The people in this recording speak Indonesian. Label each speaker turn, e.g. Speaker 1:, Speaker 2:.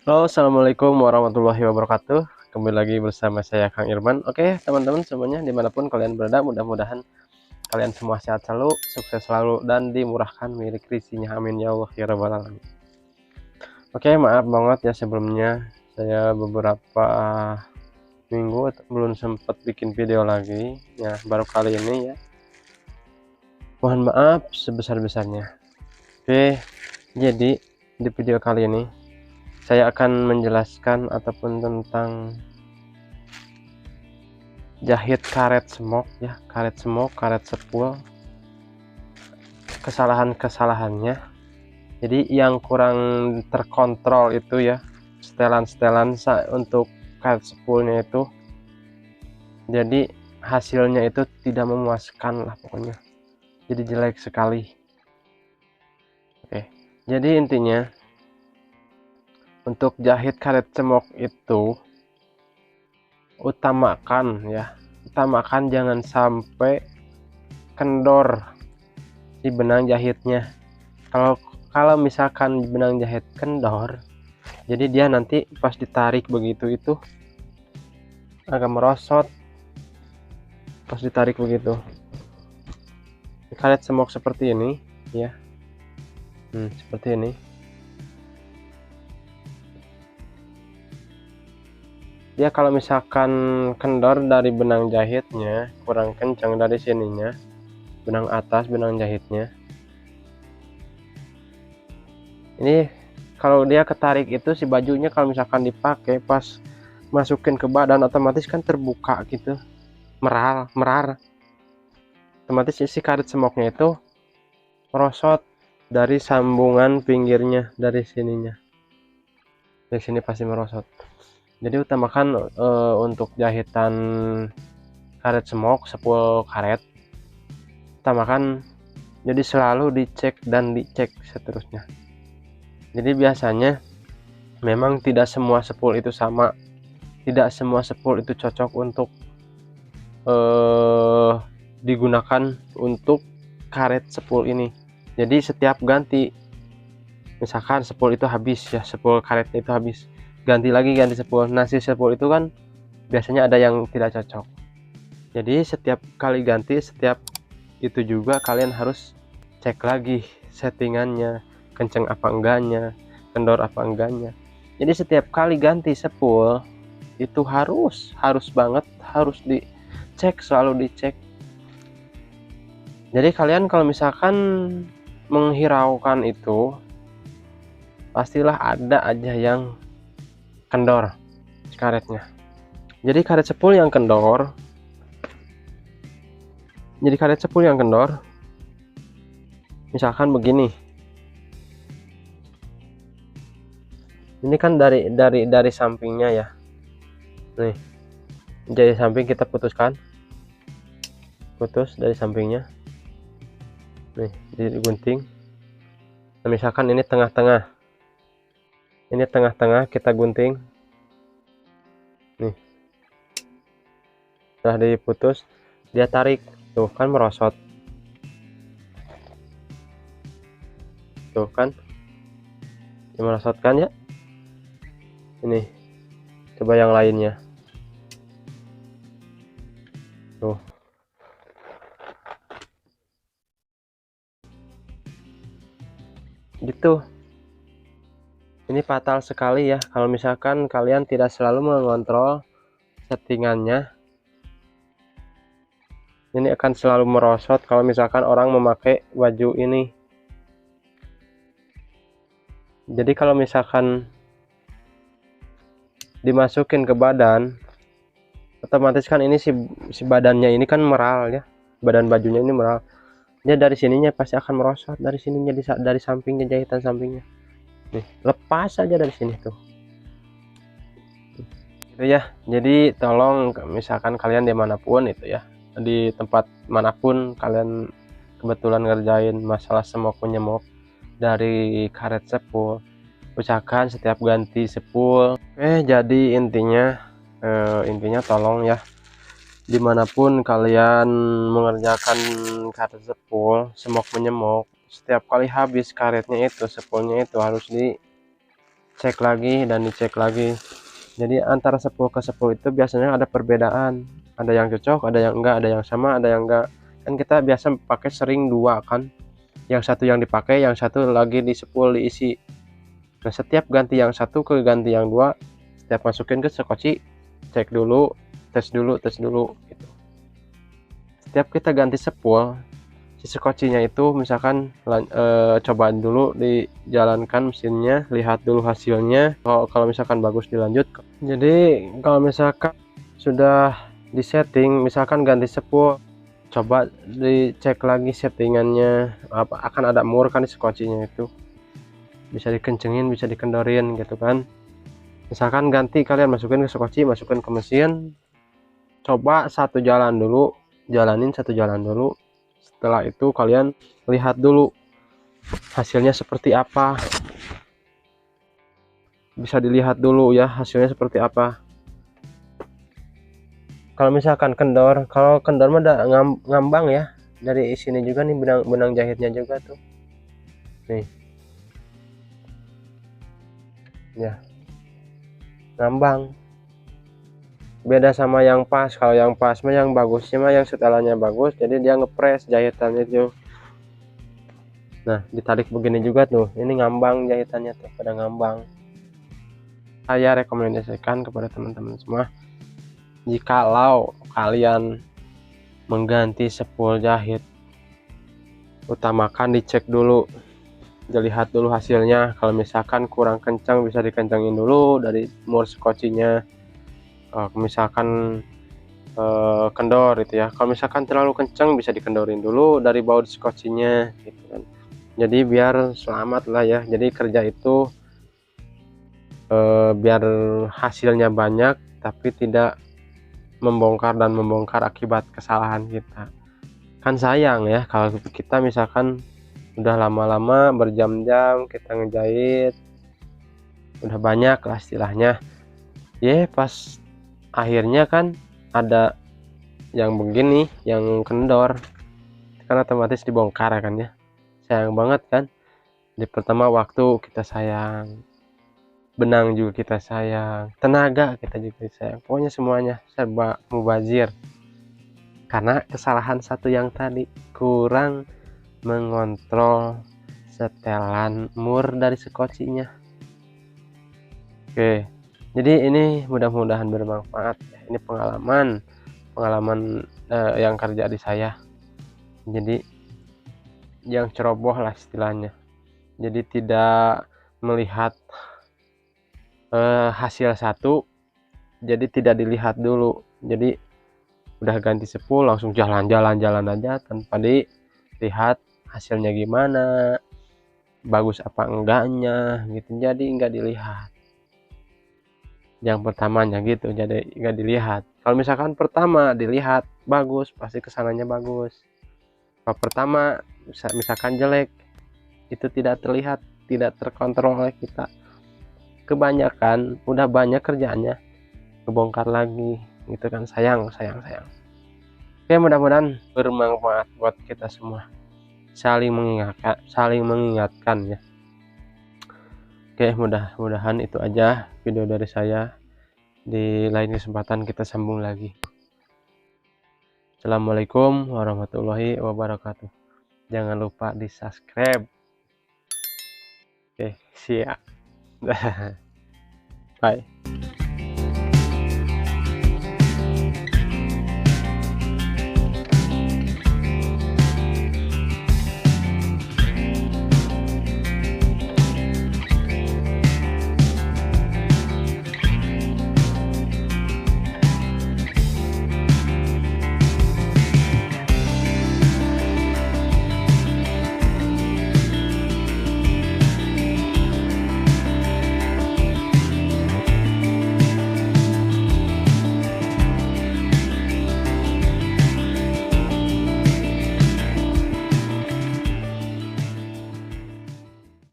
Speaker 1: Halo, assalamualaikum warahmatullahi wabarakatuh. Kembali lagi bersama saya Kang Irman. Oke, teman-teman semuanya dimanapun kalian berada, mudah-mudahan kalian semua sehat selalu, sukses selalu, dan dimurahkan milik rezekinya. Amin ya Allah ya rabbal alamin. Oke, maaf banget ya sebelumnya saya beberapa minggu belum sempat bikin video lagi. Ya, baru kali ini ya. Mohon maaf sebesar-besarnya. Oke, jadi di video kali ini saya akan menjelaskan ataupun tentang jahit karet semok ya, karet semok, karet sepul, kesalahan-kesalahannya. Jadi yang kurang terkontrol itu ya, setelan-setelan untuk karet sepulnya itu, jadi hasilnya itu tidak memuaskan lah pokoknya, jadi jelek sekali. Oke, jadi intinya untuk jahit karet semok itu utamakan jangan sampai kendor di benang jahitnya. Kalau misalkan benang jahit kendor, jadi dia nanti pas ditarik begitu itu agak merosot pas ditarik begitu. Karet semok seperti ini ya, seperti ini. Dia kalau misalkan kendor dari benang jahitnya, kurang kencang dari sininya, benang atas benang jahitnya, ini kalau dia ketarik itu si bajunya kalau misalkan dipakai pas masukin ke badan otomatis kan terbuka gitu, merar, otomatis isi karet semoknya itu merosot dari sambungan pinggirnya, dari sininya, dari sini pasti merosot. Jadi utamakan untuk jahitan karet semok, sepul karet, utamakan jadi selalu dicek dan dicek seterusnya. Jadi biasanya memang tidak semua sepul itu sama, tidak semua sepul itu cocok untuk digunakan untuk karet sepul ini. Jadi setiap ganti, misalkan sepul itu habis ya, sepul karetnya itu habis, ganti sepul. Nah, si sepul itu kan biasanya ada yang tidak cocok. Jadi setiap kali ganti, setiap itu juga kalian harus cek lagi settingannya, kenceng apa enggaknya, kendor apa enggaknya. Jadi setiap kali ganti sepul itu harus banget harus dicek, selalu dicek. Jadi kalian kalau misalkan menghiraukan itu, pastilah ada aja yang kendor karetnya. Jadi karet sepul yang kendor, misalkan begini, ini kan dari sampingnya ya, nih dari samping kita putus dari sampingnya, nih digunting. Nah, misalkan ini tengah-tengah kita gunting nih, setelah diputus dia tarik tuh kan merosot, tuh kan merosotkan ya. Ini coba yang lainnya tuh, gitu. Ini fatal sekali ya kalau misalkan kalian tidak selalu mengontrol settingannya. Ini akan selalu merosot kalau misalkan orang memakai baju ini. Jadi kalau misalkan dimasukin ke badan, otomatis kan ini si badannya ini kan meral ya, badan bajunya ini meral. Dia dari sininya pasti akan merosot, dari sininya, dari sampingnya, jahitan sampingnya. Nih, lepas aja dari sini tuh. Gitu ya. Jadi tolong misalkan kalian dimanapun itu ya, di tempat manapun kalian kebetulan ngerjain masalah semok menyemok dari karet sepul, usahakan setiap ganti sepul. Jadi intinya tolong ya, dimanapun kalian mengerjakan karet sepul semok menyemok, setiap kali habis karetnya itu, sepulnya itu harus dicek dicek lagi dan dicek lagi. Jadi antara spool ke spool itu biasanya ada perbedaan, ada yang cocok, ada yang enggak, ada yang sama, ada yang enggak. Kan kita biasa pakai sering dua kan, yang satu yang dipakai, yang satu lagi di spool diisi. Nah, setiap ganti yang satu ke ganti yang dua, setiap masukin ke sekoci, cek dulu, tes dulu gitu. Setiap kita ganti spool, si sekocinya itu misalkan coba dulu dijalankan mesinnya, lihat dulu hasilnya. Kalau misalkan bagus dilanjut. Jadi kalau misalkan sudah disetting, misalkan ganti spool, coba dicek lagi settingannya, apa akan ada mur kan di sekocinya itu, bisa dikencengin, bisa dikendorin gitu kan. Misalkan ganti, kalian masukin ke sekoci, masukin ke mesin, coba satu jalan dulu, jalanin satu jalan dulu. Setelah itu kalian lihat dulu hasilnya seperti apa, bisa dilihat dulu ya hasilnya seperti apa. Kalau misalkan kendor, kalau kendor mah ada ngambang ya, dari sini juga nih benang jahitnya juga tuh nih ya, ngambang. Beda sama yang pas. Kalau yang pas mah, yang bagusnya mah yang setelannya bagus, jadi dia ngepres jahitannya tuh. Nah, ditarik begini juga tuh, ini ngambang jahitannya tuh, pada ngambang. Saya rekomendasikan kepada teman-teman semua, jikalau kalian mengganti spool jahit, utamakan dicek dulu, dilihat dulu hasilnya. Kalau misalkan kurang kencang, bisa dikencangin dulu dari mur skocinya. Misalkan kendor gitu ya, kalau misalkan terlalu kencang bisa dikendorin dulu dari baut skocinya gitu kan. Jadi biar selamat lah ya, jadi kerja itu biar hasilnya banyak tapi tidak membongkar akibat kesalahan kita. Kan sayang ya kalau kita misalkan udah lama-lama berjam-jam kita ngejahit, udah banyak lah istilahnya ya, pas akhirnya kan ada yang begini, yang kendor, kan otomatis dibongkar kan ya. Sayang banget kan. Di pertama waktu kita sayang, benang juga kita sayang, tenaga kita juga sayang, pokoknya semuanya serba mubazir karena kesalahan satu yang tadi, kurang mengontrol setelan mur dari sekocinya. Oke, jadi ini mudah-mudahan bermanfaat. Ini pengalaman yang kerja di saya, jadi yang ceroboh lah istilahnya. Jadi tidak melihat hasil satu, jadi tidak dilihat dulu, jadi udah ganti spool langsung jalan-jalan aja tanpa dilihat hasilnya gimana, bagus apa enggaknya gitu, jadi enggak dilihat. Yang pertamanya gitu, jadi enggak dilihat. Kalau misalkan pertama dilihat bagus, pasti kesananya bagus. Kalau pertama misalkan jelek, itu tidak terlihat, tidak terkontrol oleh kita. Kebanyakan udah banyak kerjaannya, kebongkar lagi gitu kan, sayang. Oke, mudah-mudahan bermanfaat buat kita semua, saling mengingatkan ya. Oke, mudah-mudahan itu aja video dari saya. Di lain kesempatan kita sambung lagi. Assalamualaikum warahmatullahi wabarakatuh. Jangan lupa di subscribe. Oke, siap. Bye.